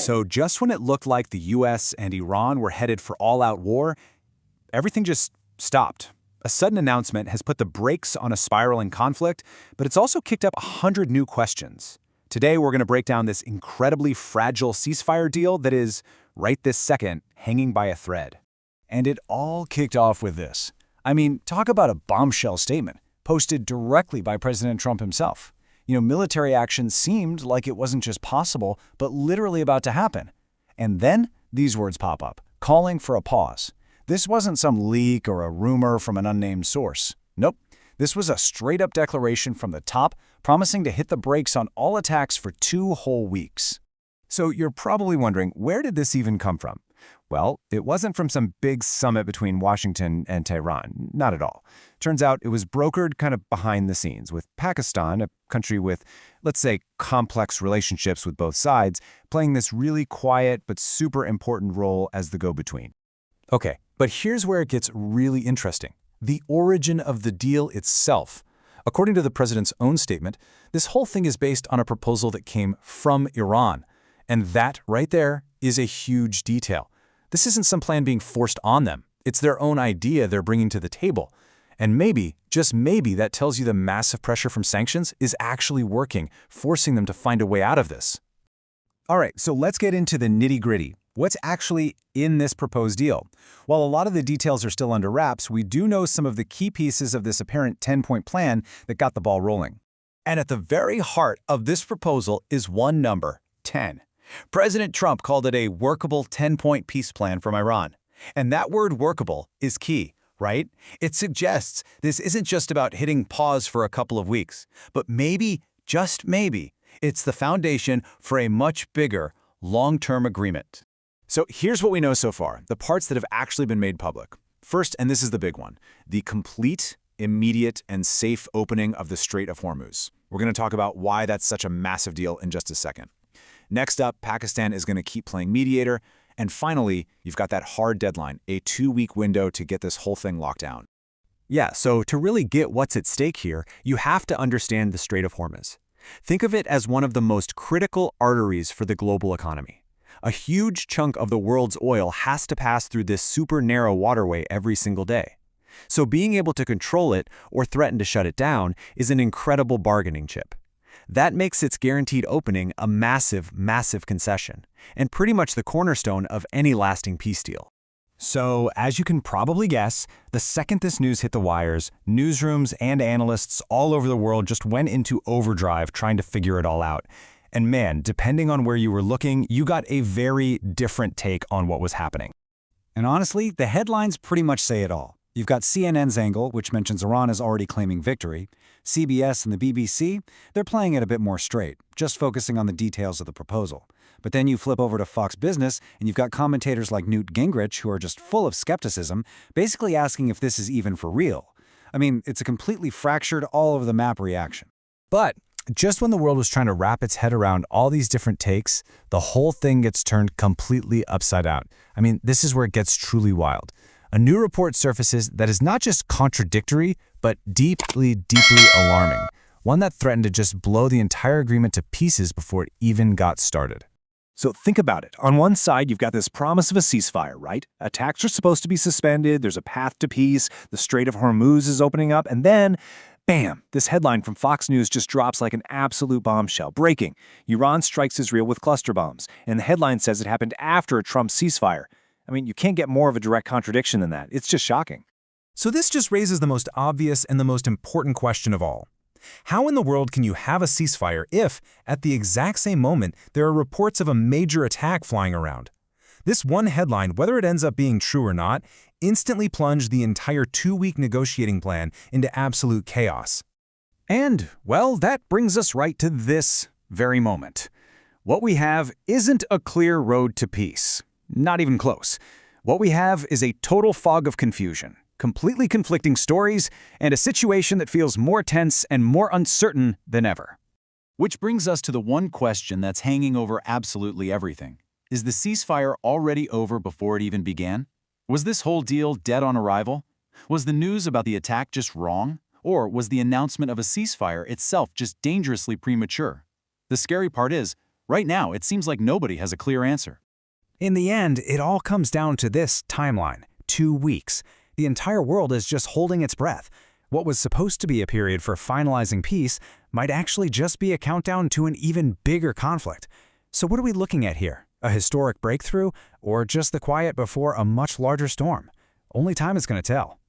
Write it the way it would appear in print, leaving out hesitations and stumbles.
So just when it looked like the US and Iran were headed for all-out war, everything just stopped. A sudden announcement has put the brakes on a spiraling conflict, but it's also kicked up 100 new questions. Today, we're going to break down this incredibly fragile ceasefire deal that is, right this second, hanging by a thread. And it all kicked off with this. I mean, talk about a bombshell statement, posted directly by President Trump himself. Military action seemed like it wasn't just possible, but literally about to happen. And then these words pop up, calling for a pause. This wasn't some leak or a rumor from an unnamed source. Nope. This was a straight-up declaration from the top, promising to hit the brakes on all attacks for 2 whole weeks. So you're probably wondering, where did this even come from? Well, it wasn't from some big summit between Washington and Tehran, not at all. Turns out it was brokered kind of behind the scenes, with Pakistan, a country with, let's say, complex relationships with both sides, playing this really quiet but super important role as the go-between. Okay, but here's where it gets really interesting. The origin of the deal itself. According to the president's own statement, this whole thing is based on a proposal that came from Iran. And that right there is a huge detail. This isn't some plan being forced on them. It's their own idea they're bringing to the table. And maybe, just maybe, that tells you the massive pressure from sanctions is actually working, forcing them to find a way out of this. All right, so let's get into the nitty-gritty. What's actually in this proposed deal? While a lot of the details are still under wraps, we do know some of the key pieces of this apparent 10-point plan that got the ball rolling. And at the very heart of this proposal is one number, 10. President Trump called it a workable 10-point peace plan from Iran. And that word workable is key, right? It suggests this isn't just about hitting pause for a couple of weeks, but maybe, just maybe, it's the foundation for a much bigger, long-term agreement. So here's what we know so far, the parts that have actually been made public. First, and this is the big one, the complete, immediate, and safe opening of the Strait of Hormuz. We're going to talk about why that's such a massive deal in just a second. Next up, Pakistan is going to keep playing mediator. And finally, you've got that hard deadline, a 2-week window to get this whole thing locked down. Yeah, so to really get what's at stake here, you have to understand the Strait of Hormuz. Think of it as one of the most critical arteries for the global economy. A huge chunk of the world's oil has to pass through this super narrow waterway every single day. So being able to control it or threaten to shut it down is an incredible bargaining chip. That makes its guaranteed opening a massive, massive concession, and pretty much the cornerstone of any lasting peace deal. So, as you can probably guess, the second this news hit the wires, newsrooms and analysts all over the world just went into overdrive trying to figure it all out. And man, depending on where you were looking, you got a very different take on what was happening. And honestly, the headlines pretty much say it all. You've got CNN's angle, which mentions Iran is already claiming victory. CBS and the BBC, they're playing it a bit more straight, just focusing on the details of the proposal. But then you flip over to Fox Business, and you've got commentators like Newt Gingrich who are just full of skepticism, basically asking if this is even for real. I mean, it's a completely fractured, all-over-the-map reaction. But just when the world was trying to wrap its head around all these different takes, the whole thing gets turned completely upside down. I mean, this is where it gets truly wild. A new report surfaces that is not just contradictory, but deeply, deeply alarming. One that threatened to just blow the entire agreement to pieces before it even got started. So think about it. On one side, you've got this promise of a ceasefire, right? Attacks are supposed to be suspended, there's a path to peace, the Strait of Hormuz is opening up, and then, bam, this headline from Fox News just drops like an absolute bombshell. Breaking: Iran strikes Israel with cluster bombs. And the headline says it happened after a Trump ceasefire. I mean, you can't get more of a direct contradiction than that. It's just shocking. So this just raises the most obvious and the most important question of all. How in the world can you have a ceasefire if, at the exact same moment, there are reports of a major attack flying around? This one headline, whether it ends up being true or not, instantly plunged the entire 2-week negotiating plan into absolute chaos. And, well, that brings us right to this very moment. What we have isn't a clear road to peace. Not even close. What we have is a total fog of confusion, completely conflicting stories, and a situation that feels more tense and more uncertain than ever. Which brings us to the one question that's hanging over absolutely everything. Is the ceasefire already over before it even began? Was this whole deal dead on arrival? Was the news about the attack just wrong? Or was the announcement of a ceasefire itself just dangerously premature? The scary part is, Right now, it seems like nobody has a clear answer. In the end, it all comes down to this timeline: 2 weeks. The entire world is just holding its breath. What was supposed to be a period for finalizing peace might actually just be a countdown to an even bigger conflict. So what are we looking at here? A historic breakthrough, or just the quiet before a much larger storm? Only time is going to tell.